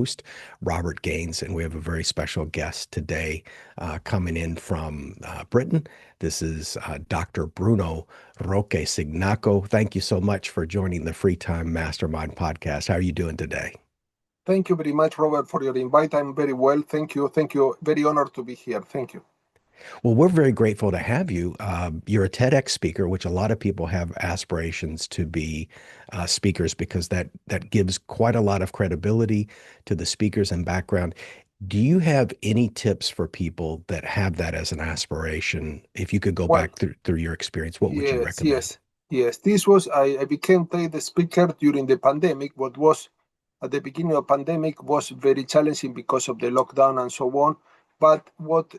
host, Robert Gaines, and we have a very special guest today coming in from Britain. This is Dr. Bruno Roque Cignacco. Thank you so much for joining the Free Time Mastermind podcast. How are you doing today? Thank you very much, Robert, for your invite. I'm very well. Thank you. Thank you. Very honored to be here. Thank you. Well, we're very grateful to have you. You're a TEDx speaker, which a lot of people have aspirations to be speakers because that gives quite a lot of credibility to the speakers and background. Do you have any tips for people that have that as an aspiration? If you could go Well, back through your experience, what would you yes, recommend? yes, yes. I became the speaker during the pandemic. What was at the beginning of pandemic was very challenging because of the lockdown and so on. But what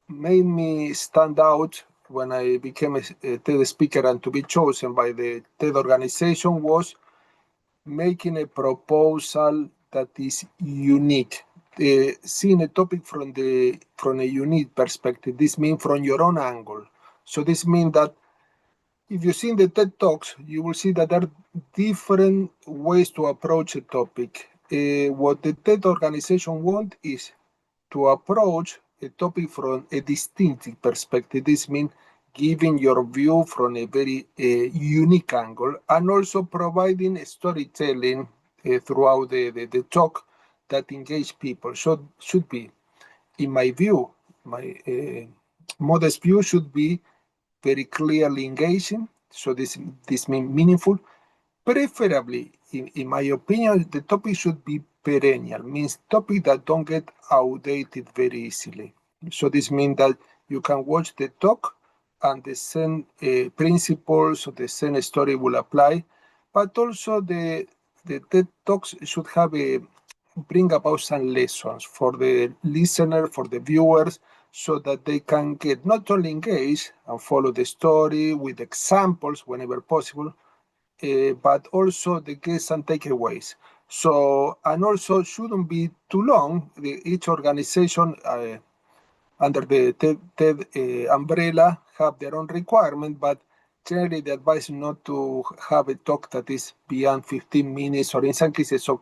made me stand out when I became a TED speaker and to be chosen by the TED organization was making a proposal that is unique. Seeing a topic from a unique perspective. This means from your own angle. So this means that if you see in the TED Talks, you will see that there are different ways to approach a topic. What the TED organization want is to approach a topic from a distinctive perspective. This means giving your view from a very unique angle and also providing storytelling throughout the talk that engage people. So should be, in my view, my modest view should be very clearly engaging. So this means meaningful. Preferably, in my opinion, the topic should be perennial, means topic that don't get outdated very easily. So this means that you can watch the talk and the same principles of the same story will apply, but also the TED Talks should have bring about some lessons for the listener, for the viewers, so that they can get not only engaged and follow the story with examples whenever possible, but also they get some takeaways. So, and also shouldn't be too long. Each organization under the TED umbrella have their own requirement, but generally the advice is not to have a talk that is beyond 15 minutes or in some cases of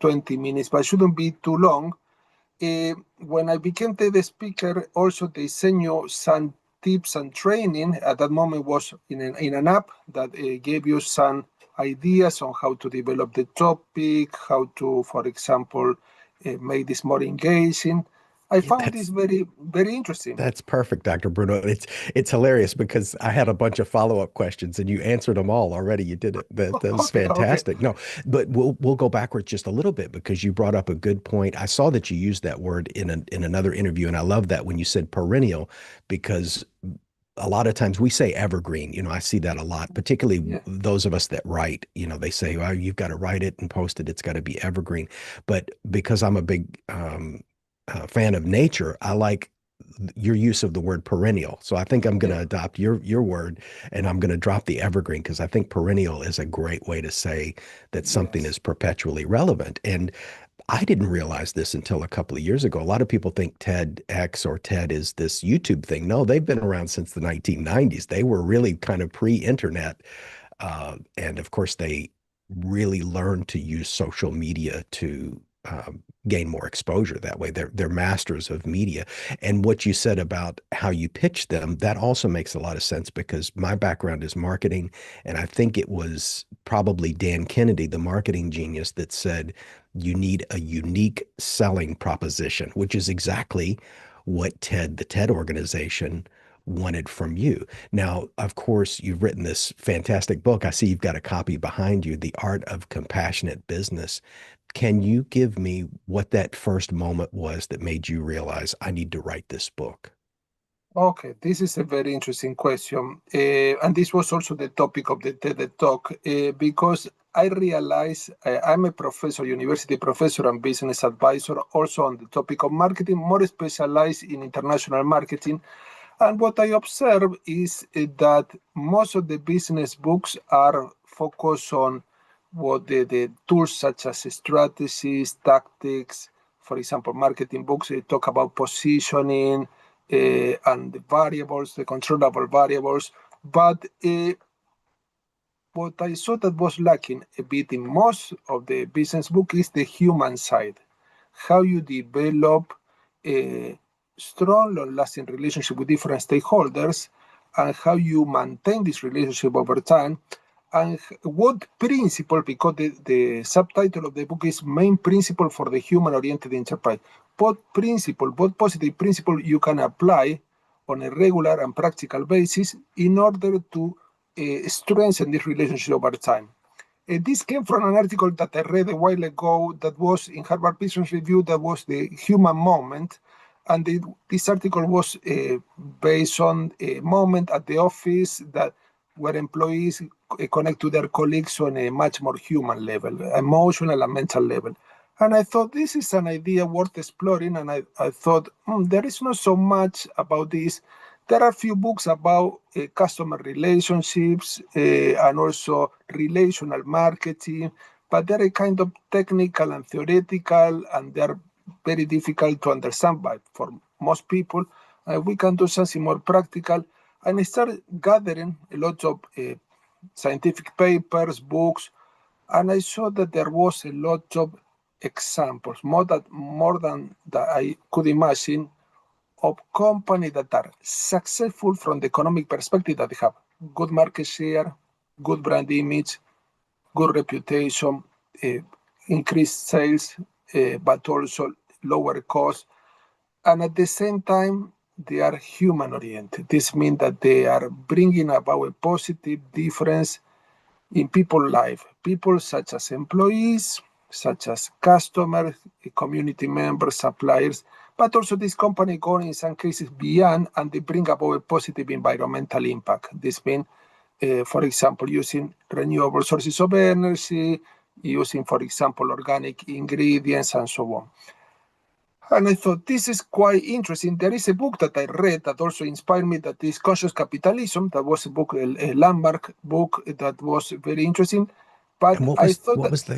20 minutes, but shouldn't be too long. When I became TED speaker, also they send you some tips and training. At that moment was in an app that gave you some ideas on how to develop the topic, how to, for example, make this more engaging. I Yeah, found this very, very interesting. that's perfect, Dr. Bruno. It's hilarious because I had a bunch of follow-up questions and you answered them all already. You did it. That was Okay, okay. fantastic. No, but we'll go backwards just a little bit because you brought up a good point. I saw that you used that word in another interview, and I love that when you said perennial, because a lot of times we say evergreen. I see that a lot, particularly Yeah, those of us that write. They say, well, you've got to write it and post it. It's got to be evergreen. But because I'm a big fan of nature, I like your use of the word perennial. So I think I'm going yeah, to adopt your word and I'm going to drop the evergreen because I think perennial is a great way to say that something yes, is perpetually relevant. And I didn't realize this until a couple of years ago. A lot of people think TEDx or TED is this YouTube thing. No, they've been around since the 1990s. They were really kind of pre-internet. And of course, they really learned to use social media to gain more exposure that way. They're masters of media. And what you said about how you pitch them, that also makes a lot of sense because my background is marketing. And I think it was probably Dan Kennedy, the marketing genius, that said, you need a unique selling proposition, which is exactly what the TED organization wanted from you. Now, of course, you've written this fantastic book. I see you've got a copy behind you, The Art of Compassionate Business. Can you give me what that first moment was that made you realize I need to write this book? Okay, this is a very interesting question. And this was also the topic of the TED Talk because I realized I'm a professor, university professor, and business advisor, also on the topic of marketing, more specialized in international marketing. And what I observe is that most of the business books are focused on what the tools such as strategies, tactics. For example, marketing books, they talk about positioning, and the variables, the controllable variables. But what I saw that was lacking a bit in most of the business book is the human side. How you develop a strong, long-lasting relationship with different stakeholders, and how you maintain this relationship over time, and what principle, because the subtitle of the book is Main Principle for the Human-Oriented Enterprise. What positive principle you can apply on a regular and practical basis in order to strengthen this relationship over time. This came from an article that I read a while ago that was in Harvard Business Review, that was the human moment. And this article was based on a moment at the office that where employees connect to their colleagues on a much more human level, emotional and mental level. And I thought this is an idea worth exploring. And I thought, there is not so much about this. There are a few books about customer relationships and also relational marketing, but they're kind of technical and theoretical, and they're very difficult to understand for most people. We can do something more practical. And I started gathering a lot of scientific papers, books, and I saw that there was a lot of examples, more than that I could imagine, of companies that are successful from the economic perspective, that they have good market share, good brand image, good reputation, increased sales, but also lower cost. And at the same time, they are human oriented. This means that they are bringing about a positive difference in people's life. People such as employees, such as customers, community members, suppliers, but also this company going in some cases beyond, and they bring about a positive environmental impact. This means, for example, using renewable sources of energy, using, for example, organic ingredients, and so on. And I thought this is quite interesting. There is a book that I read that also inspired me, that is Conscious Capitalism. That was a book, a landmark book that was very interesting. But And I thought what that was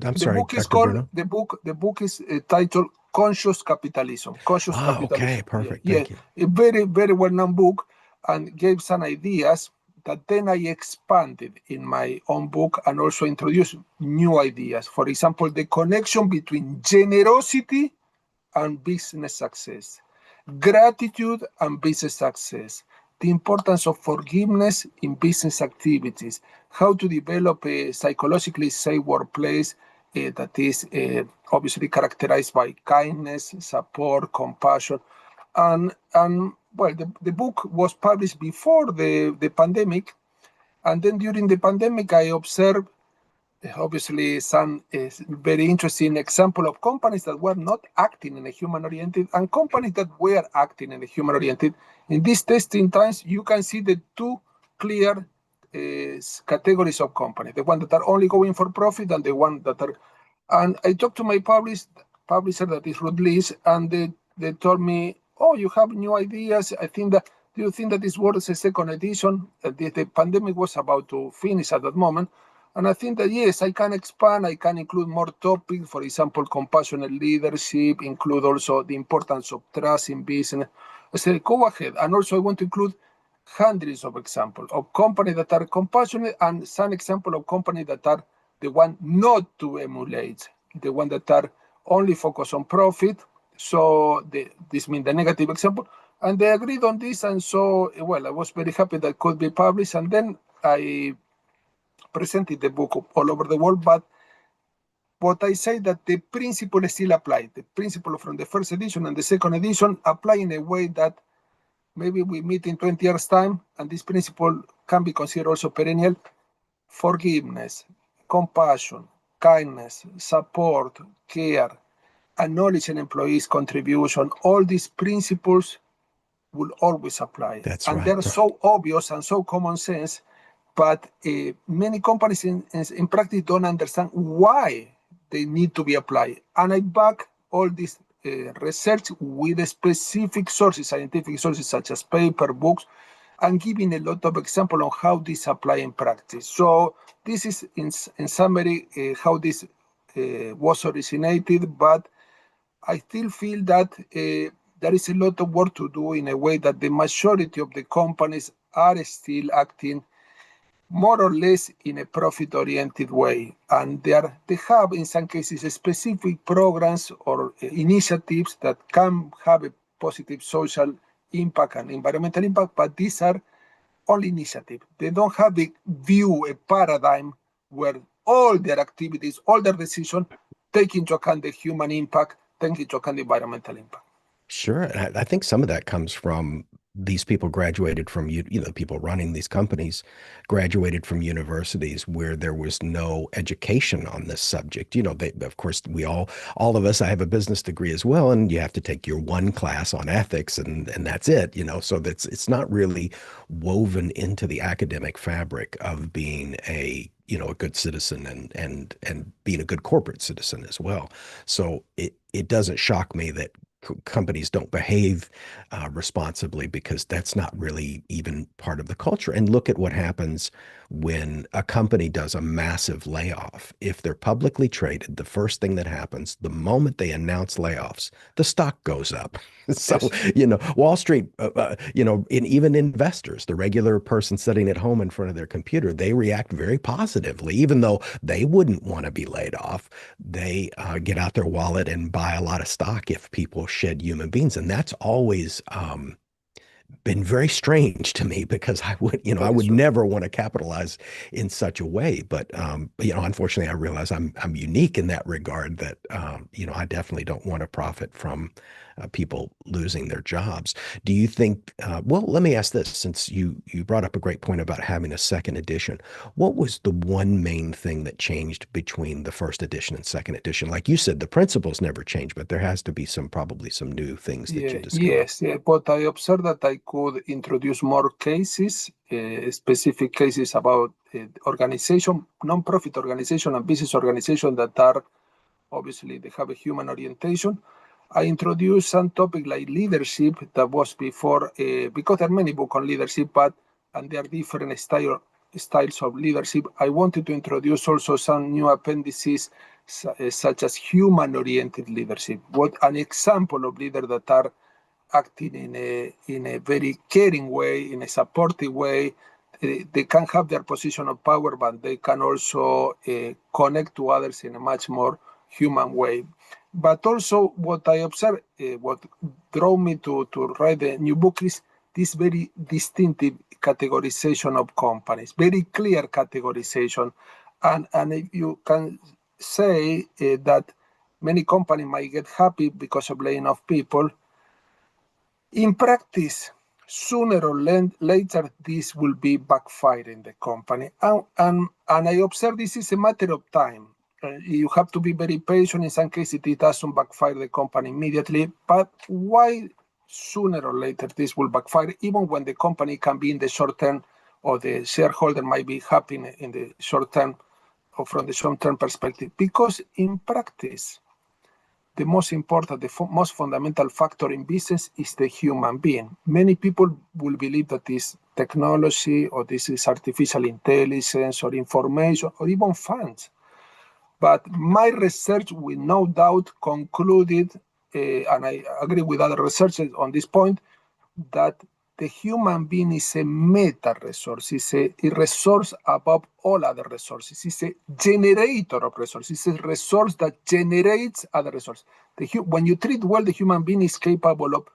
I'm the sorry, book is Dr. called Bruno. the book is titled Conscious Capitalism. Conscious Ah, okay, Capitalism. Yeah, perfect. yeah, Thank you. a very, very well-known book, and gave some ideas that then I expanded in my own book and also introduced new ideas. For example, the connection between generosity and business success, gratitude and business success, the importance of forgiveness in business activities, how to develop a psychologically safe workplace that is obviously characterized by kindness, support, compassion. And well, the book was published before the pandemic. And then during the pandemic, I observed obviously some very interesting example of companies that were not acting in a human-oriented and companies that were acting in a human-oriented. In these testing times, you can see the two clear categories of companies, the one that are only going for profit and the one that are... And I talked to my publisher, that is Rudlis, and they told me, oh, you have new ideas. Do you think that is worth a second edition? The pandemic was about to finish at that moment. And I think that, yes, I can expand, I can include more topics, for example, compassionate leadership, include also the importance of trust in business. I said, go ahead. And also I want to include hundreds of examples of companies that are compassionate and some example of companies that are the one not to emulate, the one that are only focused on profit. So this means the negative example. And they agreed on this. And so, well, I was very happy that it could be published. And then I presented the book all over the world, but what I say that the principle still applies. The principle from the first edition and the second edition apply in a way that maybe we meet in 20 years' time, and this principle can be considered also perennial. Forgiveness, compassion, kindness, support, care, acknowledge an employee's contribution, all these principles will always apply. That's And right. they're so obvious and so common sense, but many companies in practice don't understand why they need to be applied. And I back all this research with specific sources, scientific sources such as paper, books, and giving a lot of example on how this apply in practice. So this is in summary how this was originated, but I still feel that there is a lot of work to do in a way that the majority of the companies are still acting more or less in a profit-oriented way. And they have, in some cases, specific programs or initiatives that can have a positive social impact and environmental impact, but these are only initiative. They don't have a view, a paradigm where all their activities, all their decisions take into account the human impact, take into account the environmental impact. Sure. And I think some of that comes from these people graduated from, the people running these companies graduated from universities where there was no education on this subject. Of course, all of us, I have a business degree as well, and you have to take your one class on ethics and that's it, so it's not really woven into the academic fabric of being a good citizen and being a good corporate citizen as well. So it doesn't shock me that companies don't behave responsibly because that's not really even part of the culture. And look at what happens when a company does a massive layoff. If they're publicly traded, the first thing that happens, the moment they announce layoffs, the stock goes up. So, Yes. Wall Street, and even investors, the regular person sitting at home in front of their computer, they react very positively, even though they wouldn't want to be laid off. They get out their wallet and buy a lot of stock if people shed human beings. And that's always been very strange to me because I Very would true. never want to capitalize in such a way. But unfortunately, I realize I'm unique in that regard that I definitely don't want to profit from people losing their jobs. Do you think? Well, let me ask this: since you brought up a great point about having a second edition, what was the one main thing that changed between the first edition and second edition? Like you said, the principles never changed, but there has to be probably some new things that you Yeah, discovered. yes, yeah, but I observed that I could introduce more cases, specific cases about organization, non-profit organization and business organization that are obviously they have a human orientation. I introduced some topic like leadership that was before, because there are many books on leadership, but and there are different styles of leadership. I wanted to introduce also some new appendices such as human-oriented leadership. What an example of leaders that are acting in a very caring way, in a supportive way. They can have their position of power, but they can also connect to others in a much more human way. But also, what I observed, what drove me to write the new book is this very distinctive categorization of companies, very clear categorization. And if you can say that many companies might get happy because of laying off people, in practice, sooner or later, this will be backfiring the company. And I observe this is a matter of time. You have to be very patient. In some cases, it doesn't backfire the company immediately. But why sooner or later this will backfire, even when the company can be in the short term or the shareholder might be happy in the short term or from the short term perspective? Because in practice, the most important, the most fundamental factor in business is the human being. Many people will believe that this technology or this is artificial intelligence or information or even funds. But my research, with no doubt, concluded, and I agree with other researchers on this point, that the human being is a meta resource, is a resource above all other resources. It's a generator of resources. It's a resource that generates other resources. When you treat well, the human being is capable of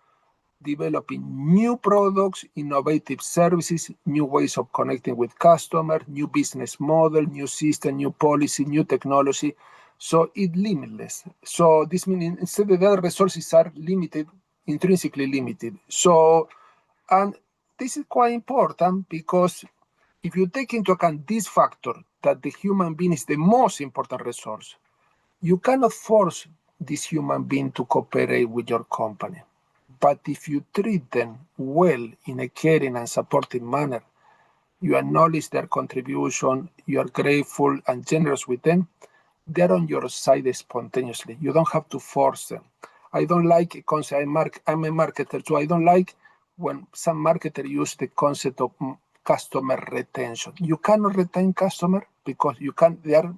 developing new products, innovative services, new ways of connecting with customers, new business model, new system, new policy, new technology. So it's limitless. So this means instead the other resources are limited, intrinsically limited. So, and this is quite important because if you take into account this factor, that the human being is the most important resource, you cannot force this human being to cooperate with your company. But if you treat them well in a caring and supportive manner, you acknowledge their contribution, you are grateful and generous with them, they're on your side spontaneously. You don't have to force them. I don't like a concept. I'm a marketer, so I don't like when some marketer use the concept of customer retention. You cannot retain customer because you can. They are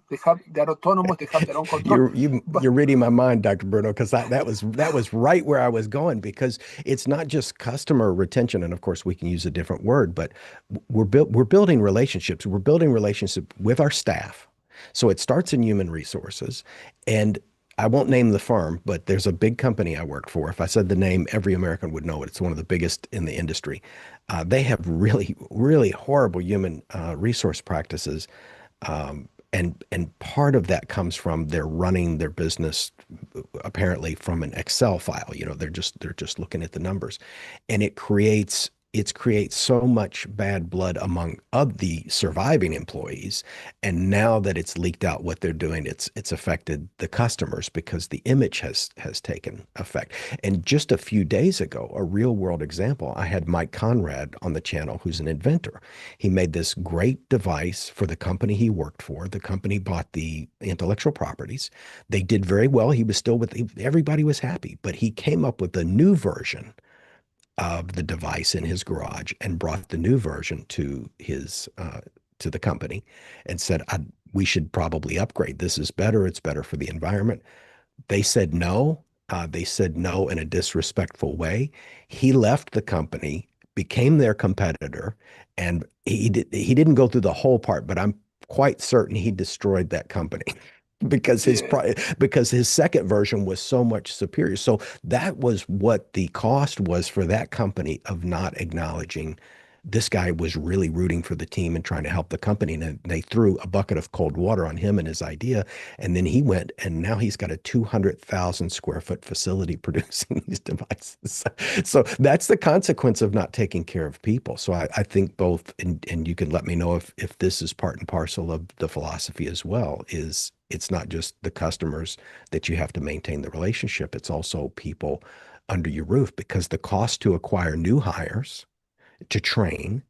autonomous. They have their own control. You're reading my mind, Dr. Bruno, because that was right where I was going. Because it's not just customer retention, and of course we can use a different word, but we're building relationships. We're building relationships with our staff. So it starts in human resources, and I won't name the firm, but there's a big company I work for. If I said the name, every American would know it. It's one of the biggest in the industry. They have really, really horrible human resource practices, and part of that comes from they're running their business apparently from an Excel file. They're just looking at the numbers, and it creates so much bad blood among of the surviving employees. And now that it's leaked out what they're doing, it's affected the customers because the image has taken effect. And just a few days ago, a real world example, I had Mike Conrad on the channel, who's an inventor. He made this great device for the company he worked for. The company bought the intellectual properties. They did very well. He was still with everybody was happy, but he came up with a new version of the device in his garage and brought the new version to the company and said, we should probably upgrade. This is better. It's better for the environment. They said no. They said no in a disrespectful way. He left the company, became their competitor, and he didn't go through the whole part, but I'm quite certain he destroyed that company because Yeah. because his second version was so much superior. So that was what the cost was for that company of not acknowledging this guy was really rooting for the team and trying to help the company. And they threw a bucket of cold water on him and his idea. And then he went, and now he's got a 200,000 square foot facility producing these devices. So that's the consequence of not taking care of people. So I think both, and you can let me know if this is part and parcel of the philosophy as well, is it's not just the customers that you have to maintain the relationship. It's also people under your roof, because the cost to acquire new hires, to train,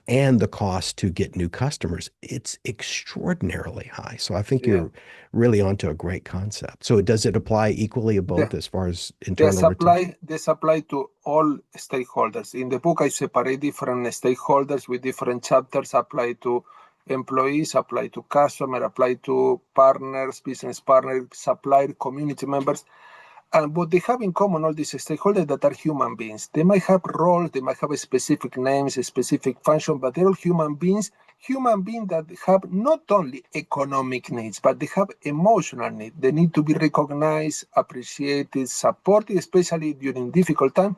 and the cost to get new customers, it's extraordinarily high. So I think Yeah. you're really onto a great concept. So does it apply equally to both The, as far as This internal retention? apply this apply to all stakeholders. In the book, I separate different stakeholders with different chapters. Apply to employees, apply to customer, apply to partners, business partners, supplier, community members. And what they have in common, all these stakeholders, that are human beings. They might have roles, they might have a specific names, a specific function, but they're all human beings that have not only economic needs, but they have emotional needs. They need to be recognized, appreciated, supported, especially during difficult times.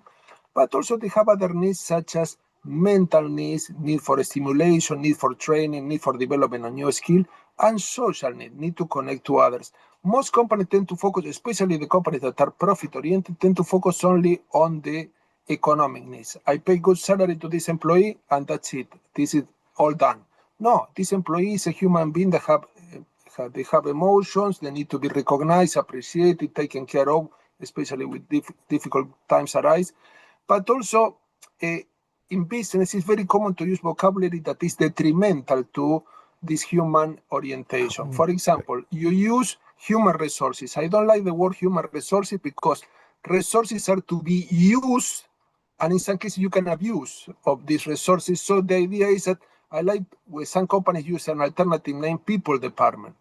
But also they have other needs such as mental needs, need for stimulation, need for training, need for development a new skill, and social need to connect to others. Most companies tend to focus, especially the companies that are profit-oriented, tend to focus only on the economic needs. I pay good salary to this employee, and that's it. This is all done. No, this employee is a human being that they have emotions. They need to be recognized, appreciated, taken care of, especially with difficult times arise. But also, in business, it's very common to use vocabulary that is detrimental to this human orientation. Oh, For example, you use human resources. I don't like the word human resources because resources are to be used, and in some cases you can abuse of these resources. So the idea is that I like when some companies use an alternative name, people department.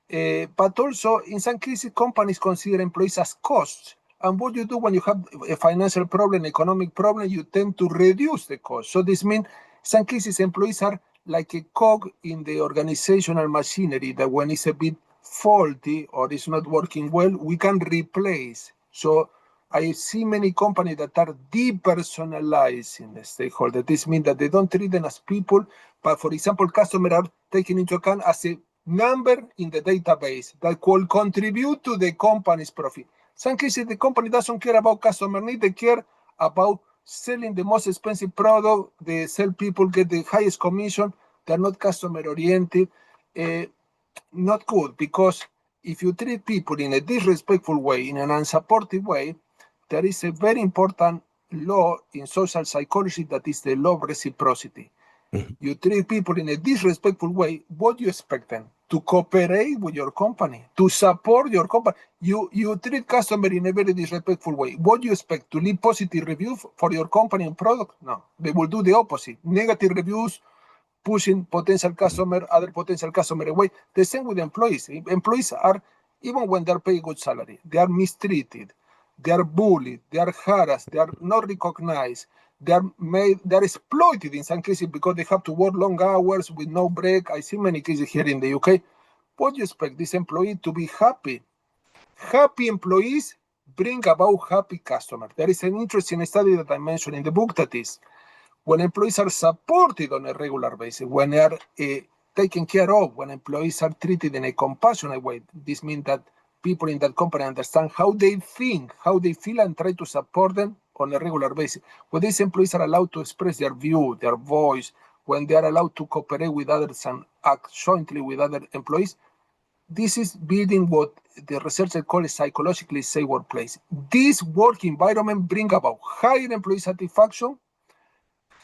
But also, in some cases, companies consider employees as costs. And what you do when you have a financial problem, economic problem, you tend to reduce the cost. So this means, in some cases, employees are like a cog in the organizational machinery that when it's a bit faulty or it's not working well, we can replace. So I see many companies that are depersonalizing the stakeholder. This means that they don't treat them as people, but for example, customers are taken into account as a number in the database that will contribute to the company's profit. Some cases, the company doesn't care about customer needs, they care about selling the most expensive product. The salespeople get the highest commission. They're not customer oriented. Not good, because if you treat people in a disrespectful way, in an unsupportive way, there is a very important law in social psychology that is the law of reciprocity. mhm. You treat people in a disrespectful way, what do you expect them? to cooperate with your company, to support your company. You treat customer in a very disrespectful way. What do you expect? To leave positive review for your company and product? No, they will do the opposite. Negative reviews, pushing other potential customer away. The same with employees. Employees are, even when they're paid good salary, they are mistreated, they are bullied, they are harassed, they are not recognized, they are exploited in some cases because they have to work long hours with no break. I see many cases here in the UK. What do you expect this employee to be happy? Happy employees bring about happy customers. There is an interesting study that I mentioned in the book that is when employees are supported on a regular basis, when they are taken care of, when employees are treated in a compassionate way. This means that people in that company understand how they think, how they feel, and try to support them on a regular basis. When these employees are allowed to express their view, their voice, when they are allowed to cooperate with others and act jointly with other employees, this is building what the researchers call a psychologically safe workplace. This work environment brings about higher employee satisfaction,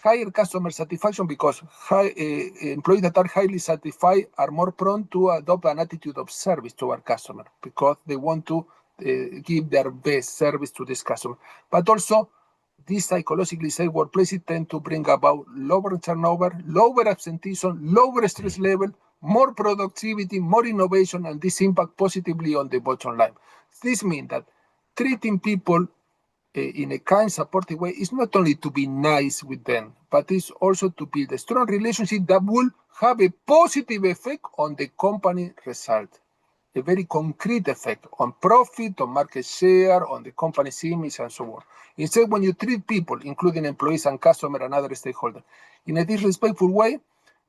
higher customer satisfaction, because employees that are highly satisfied are more prone to adopt an attitude of service to our customer because they want to give their best service to this customer. But also, these psychologically safe workplaces tend to bring about lower turnover, lower absenteeism, lower stress level, more productivity, more innovation, and this impact positively on the bottom line. This means that treating people in a kind, supportive way is not only to be nice with them, but it's also to build a strong relationship that will have a positive effect on the company result, a very concrete effect on profit, on market share, on the company's image, and so on. Instead, when you treat people, including employees and customers and other stakeholders, in a disrespectful way,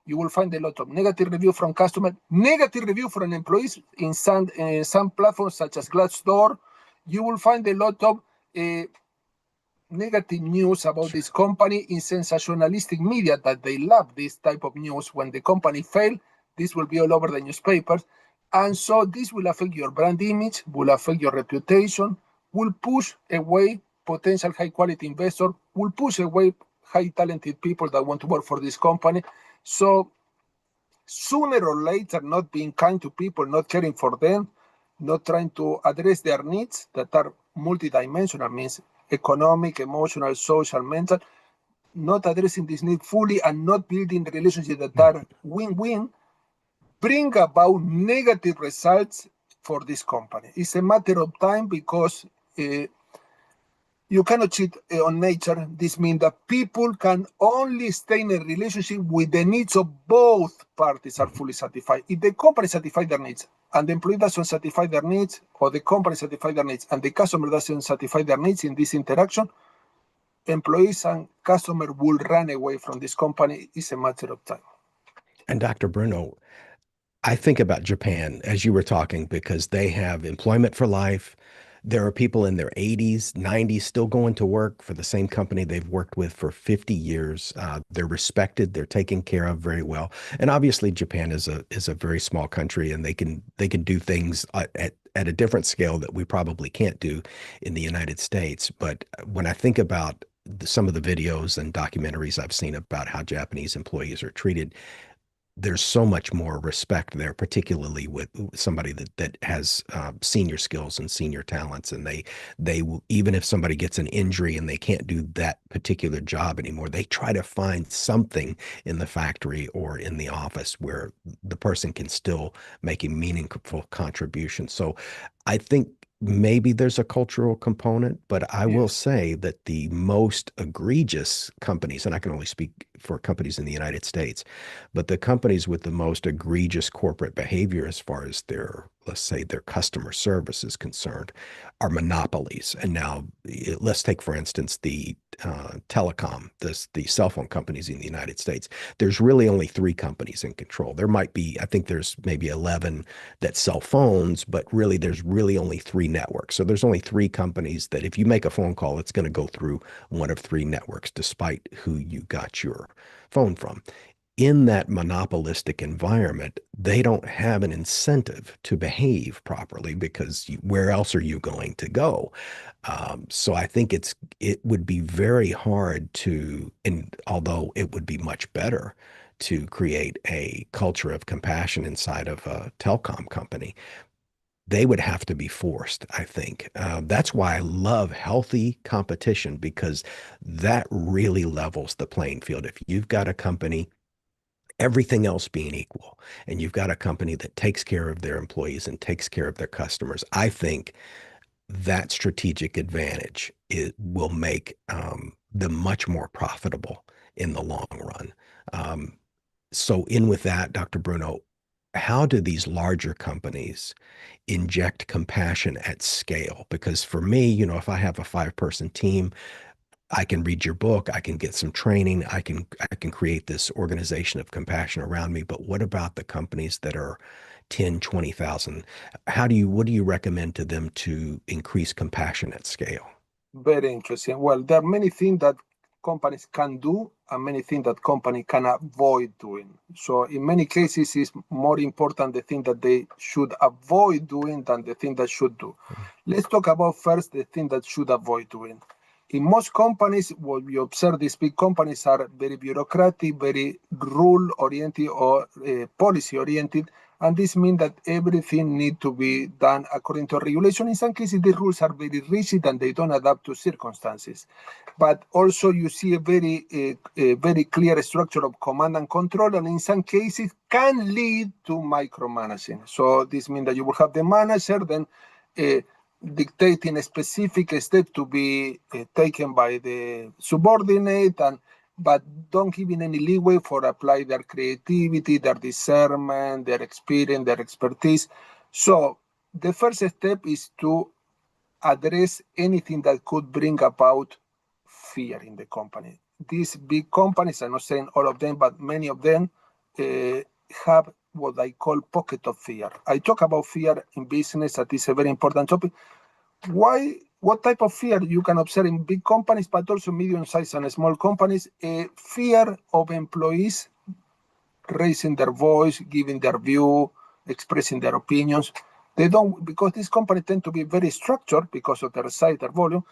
you will find a lot of negative review from customers, negative review from employees in some platforms such as Glassdoor. You will find a lot of negative news about this company in sensationalistic media that they love this type of news. When the company fails, this will be all over the newspapers. And so this will affect your brand image, will affect your reputation, will push away potential high quality investor, will push away high talented people that want to work for this company. So sooner or later, not being kind to people, not caring for them, not trying to address their needs that are multidimensional, means economic, emotional, social, mental, not addressing this need fully and not building relationships that are win-win, bring about negative results for this company. It's a matter of time because you cannot cheat on nature. This means that people can only stay in a relationship with the needs of both parties are fully satisfied. If the company satisfies their needs and the employee doesn't satisfy their needs, or the company satisfies their needs and the customer doesn't satisfy their needs in this interaction, employees and customers will run away from this company. It's a matter of time. And Dr. Bruno, I think about Japan as you were talking because they have employment for life. There are people in their 80s, 90s still going to work for the same company they've worked with for 50 years. They're respected, they're taken care of very well. And obviously Japan is a very small country and they can do things at a different scale that we probably can't do in the United States. But when I think about some of the videos and documentaries I've seen about how Japanese employees are treated, there's so much more respect there, particularly with somebody that has senior skills and senior talents, and they will, even if somebody gets an injury and they can't do that particular job anymore, they try to find something in the factory or in the office where the person can still make a meaningful contribution. So I think maybe there's a cultural component, but I will Yes. say that the most egregious companies, and I can only speak for companies in the United States, but the companies with the most egregious corporate behavior as far as their, let's say, their customer service is concerned are monopolies. And now let's take, for instance, the telecom, the cell phone companies in the United States. There's really only three companies in control. There might be, I think there's maybe 11 that sell phones, but really there's really only three networks. So there's only three companies that if you make a phone call, it's going to go through one of three networks, despite who you got your phone from. In that monopolistic environment, they don't have an incentive to behave properly because where else are you going to go? So I think it would be very hard to, and although it would be much better to create a culture of compassion inside of a telecom company, they would have to be forced, I think. That's why I love healthy competition, because that really levels the playing field. If you've got a company, everything else being equal, and you've got a company that takes care of their employees and takes care of their customers, I think that strategic advantage will make them much more profitable in the long run. So in with that, Dr. Bruno, how do these larger companies inject compassion at scale? Because for me, if I have a 5-person team, I can read your book, I can get some training, I can create this organization of compassion around me. But what about the companies that are 10, 20,000? What do you recommend to them to increase compassion at scale? Very interesting. Well, there are many things that companies can do and many things that company can avoid doing. So in many cases, it's more important the thing that they should avoid doing than the thing that should do. Let's talk about first the thing that should avoid doing. In most companies, what we observe, these big companies are very bureaucratic, very rule-oriented or policy-oriented, and this means that everything needs to be done according to regulation. In some cases, the rules are very rigid and they don't adapt to circumstances. But also you see a very clear structure of command and control, and in some cases can lead to micromanaging. So this means that you will have the manager, then dictating a specific step to be taken by the subordinate, but don't give any leeway for apply their creativity, their discernment, their experience, their expertise. So the first step is to address anything that could bring about fear in the company. These big companies, I'm not saying all of them, but many of them have what I call pocket of fear. I talk about fear in business, that is a very important topic. What type of fear you can observe in big companies, but also medium-sized and small companies? Fear of employees raising their voice, giving their view, expressing their opinions. They don't, because these companies tend to be very structured because of their size, their volume.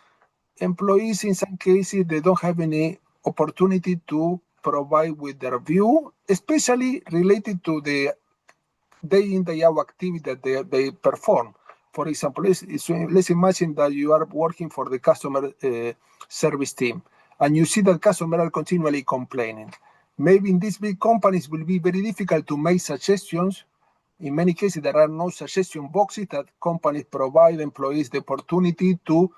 Employees, in some cases, they don't have any opportunity to provide with their view, especially related to the day in, day out activity that they perform. For example, let's imagine that you are working for the customer service team, and you see that customers are continually complaining. Maybe in these big companies it will be very difficult to make suggestions. In many cases, there are no suggestion boxes that companies provide employees the opportunity to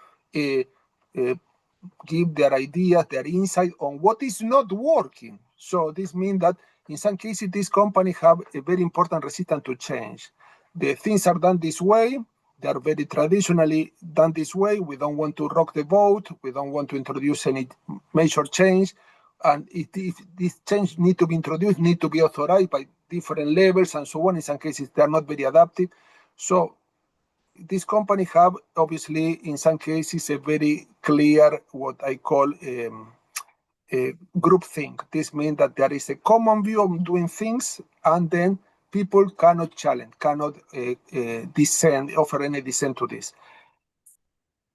give their ideas, their insight on what is not working. So this means that in some cases, these companies have a very important resistance to change. The things are done this way. They are very traditionally done this way. We don't want to rock the boat. We don't want to introduce any major change. And if this change need to be introduced, need to be authorized by different levels and so on. In some cases, they are not very adaptive. So these companies have, obviously, in some cases, a very clear, what I call a group think. This means that there is a common view of doing things, and then people cannot challenge, cannot offer any dissent to this.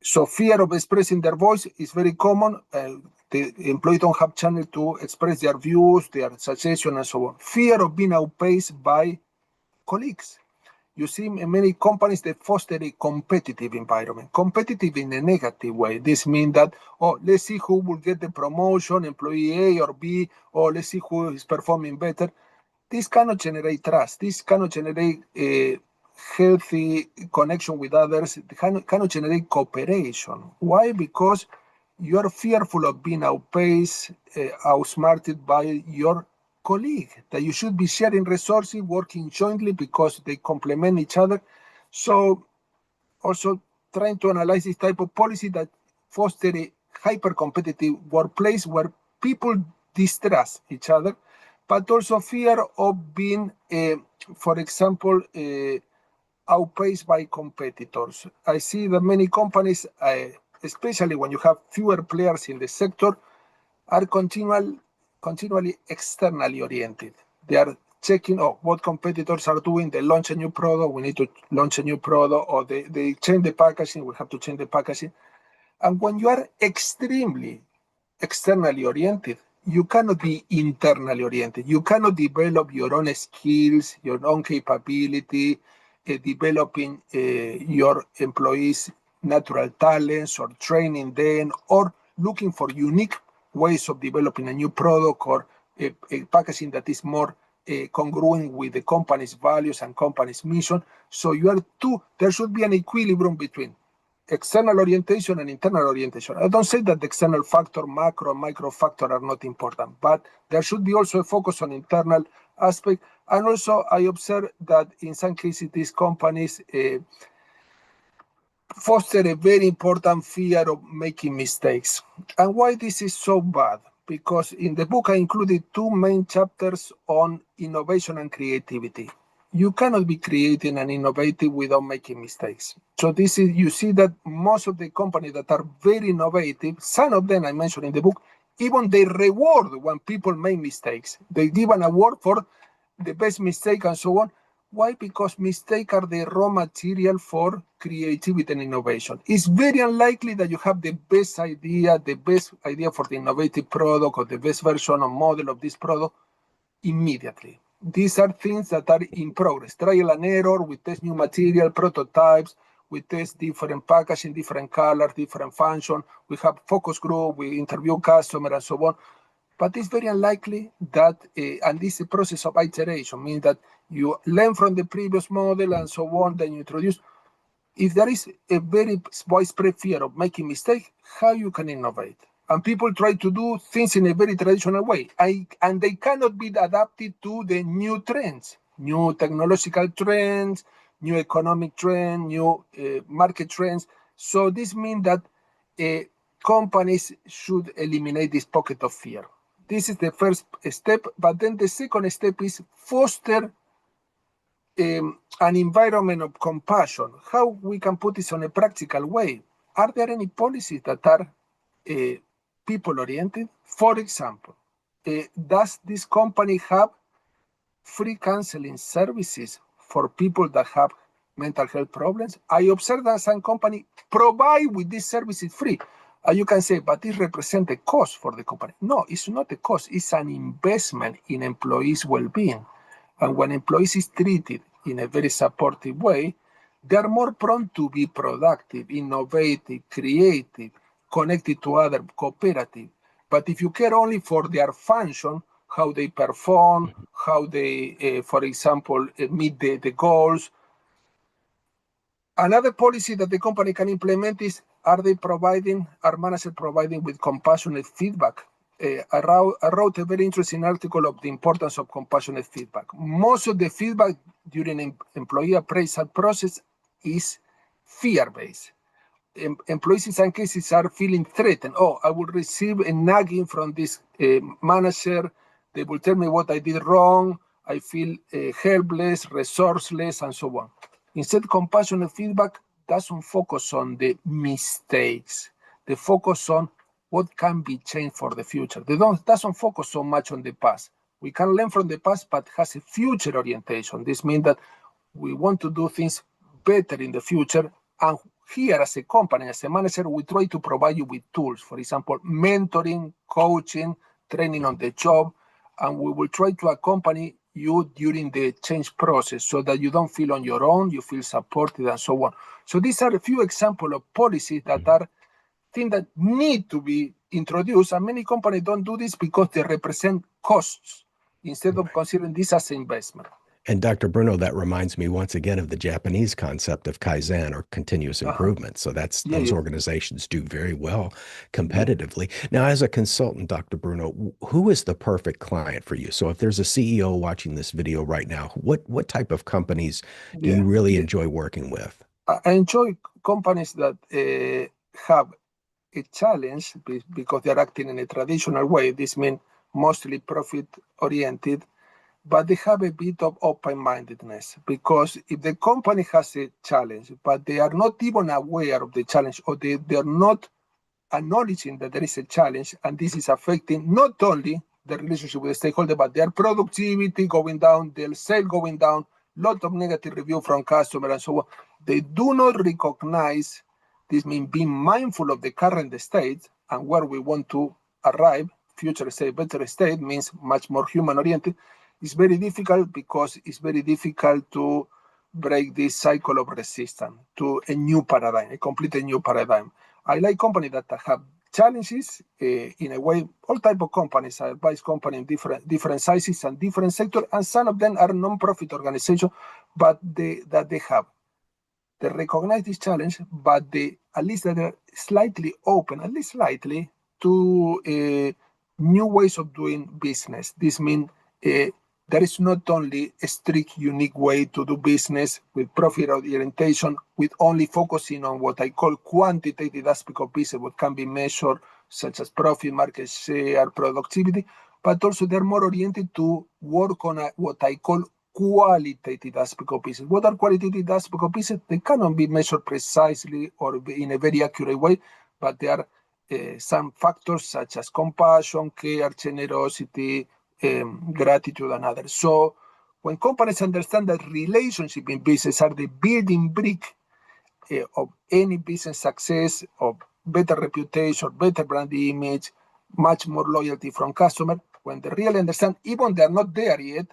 So fear of expressing their voice is very common. The employees don't have channel to express their views, their suggestions, and so on. Fear of being outpaced by colleagues. You see, in many companies, they foster a competitive environment, competitive in a negative way. This means that, let's see who will get the promotion, employee A or B, or let's see who is performing better. This cannot generate trust. This cannot generate a healthy connection with others. It cannot generate cooperation. Why? Because you are fearful of being outpaced, outsmarted by your colleague, that you should be sharing resources, working jointly because they complement each other. So also trying to analyze this type of policy that foster a hyper-competitive workplace where people distrust each other, but also fear of being, for example, outpaced by competitors. I see that many companies, especially when you have fewer players in the sector, are continually externally oriented. They are checking what competitors are doing. They launch a new product, we need to launch a new product, or they change the packaging, we have to change the packaging. And when you are extremely externally oriented, you cannot be internally oriented. You cannot develop your own skills, your own capability, developing your employees' natural talents or training them or looking for unique ways of developing a new product or a packaging that is more congruent with the company's values and company's mission. So there should be an equilibrium between external orientation and internal orientation. I don't say that the external factor, macro and micro factor are not important, but there should be also a focus on internal aspect. And also I observe that in some cases these companies foster a very important fear of making mistakes. And why this is so bad? Because in the book I included two main chapters on innovation and creativity. You cannot be creative and innovative without making mistakes. So you see that most of the companies that are very innovative, some of them I mentioned in the book, even they reward when people make mistakes. They give an award for the best mistake and so on. Why? Because mistakes are the raw material for creativity and innovation. It's very unlikely that you have the best idea for the innovative product or the best version or model of this product immediately. These are things that are in progress. Trial and error, we test new material, prototypes, we test different packaging, different colors, different function. We have focus group, we interview customers and so on. But it's very unlikely that, and this is a process of iteration, means that you learn from the previous model and so on, then you introduce. If there is a very widespread fear of making mistakes, how you can innovate? And people try to do things in a very traditional way, and they cannot be adapted to the new trends, new technological trends, new economic trends, new market trends. So this means that companies should eliminate this pocket of fear. This is the first step, but then the second step is foster an environment of compassion. How we can put this on a practical way? Are there any policies that are people-oriented? For example, does this company have free counseling services for people that have mental health problems? I observe that some companies provide with these services free. You can say, but it represents a cost for the company. No, it's not a cost. It's an investment in employees' well-being. And when employees is treated in a very supportive way, they are more prone to be productive, innovative, creative, connected to other, cooperative. But if you care only for their function, how they perform, how they, for example, meet the goals. Another policy that the company can implement is, are managers providing with compassionate feedback? I wrote a very interesting article of the importance of compassionate feedback. Most of the feedback during employee appraisal process is fear-based. Employees in some cases are feeling threatened. Oh, I will receive a nagging from this manager. They will tell me what I did wrong. I feel helpless, resourceless, and so on. Instead, compassionate feedback doesn't focus on the mistakes. They focus on what can be changed for the future. Doesn't focus so much on the past. We can learn from the past, but has a future orientation. This means that we want to do things better in the future. And here, as a company, as a manager, we try to provide you with tools. For example, mentoring, coaching, training on the job, and we will try to accompany you during the change process so that you don't feel on your own, you feel supported, and so on. So these are a few examples of policies that are things that need to be introduced, and many companies don't do this because they represent costs instead of considering this as an investment. And Dr. Bruno, that reminds me once again of the Japanese concept of Kaizen or continuous improvement. So those organizations do very well competitively. Now, as a consultant, Dr. Bruno, who is the perfect client for you? So if there's a CEO watching this video right now, what type of companies do you really enjoy working with? I enjoy companies that have a challenge because they're acting in a traditional way. This means mostly profit-oriented, but they have a bit of open-mindedness, because if the company has a challenge, but they are not even aware of the challenge, or they're not acknowledging that there is a challenge, and this is affecting not only the relationship with the stakeholder, but their productivity going down, their sales going down, lot of negative review from customers and so on. They do not recognize this, means being mindful of the current state and where we want to arrive. future state, better state means much more human oriented. It's very difficult because it's very difficult to break this cycle of resistance to a new paradigm, a completely new paradigm. I like companies that have challenges in a way. All type of companies, I advise companies in different sizes and different sectors, and some of them are non-profit organizations, but they have. They recognize this challenge, but they at least they're slightly open, at least slightly, to new ways of doing business. This means there is not only a strict, unique way to do business with profit orientation, with only focusing on what I call quantitative aspect of business, what can be measured, such as profit, market share, productivity, but also they're more oriented to work on what I call qualitative aspect of business. What are qualitative aspect of business? They cannot be measured precisely or in a very accurate way, but there are some factors such as compassion, care, generosity, gratitude, and others. So when companies understand that relationship in business are the building brick of any business success, of better reputation, better brand image, much more loyalty from customer, when they really understand, even they're not there yet,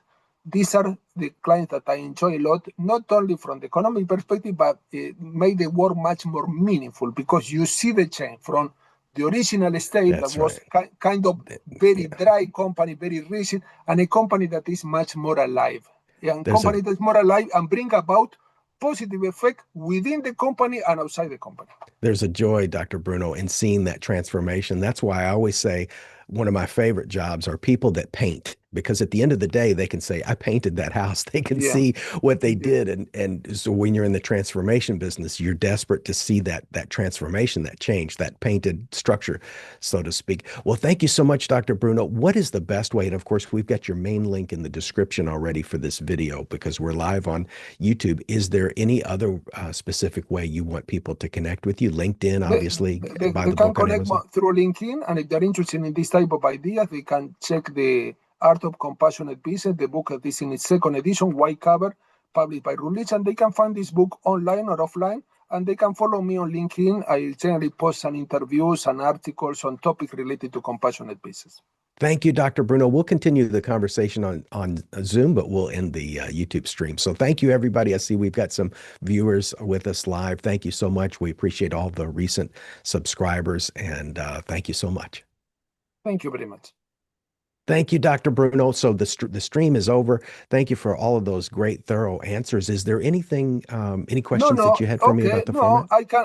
these are the clients that I enjoy a lot, not only from the economic perspective, but make the work much more meaningful because you see the change from the original state that was kind of very dry company, very rigid, and a company that is much more alive. And company that's more alive and bring about positive effect within the company and outside the company. There's a joy, Dr. Bruno, in seeing that transformation. That's why I always say one of my favorite jobs are people that paint, because at the end of the day, they can say, I painted that house. They can see what they did. And so when you're in the transformation business, you're desperate to see that transformation, that change, that painted structure, so to speak. Well, thank you so much, Dr. Bruno. What is the best way? And of course, we've got your main link in the description already for this video because we're live on YouTube. Is there any other specific way you want people to connect with you? LinkedIn, obviously. They can connect through LinkedIn, and if they're interested in this type of ideas, they can check the Art of Compassionate Business, the book that is in its second edition, white cover, published by Routledge, and they can find this book online or offline, and they can follow me on LinkedIn. I generally post some interviews and articles on topics related to compassionate business. Thank you, Dr. Bruno. We'll continue the conversation on Zoom, but we'll end the YouTube stream. So thank you, everybody. I see we've got some viewers with us live. Thank you so much. We appreciate all the recent subscribers, and thank you so much. Thank you very much. Thank you, Dr. Bruno. So the stream is over. Thank you for all of those great, thorough answers. Is there anything, any questions that you had for me about the format? I can.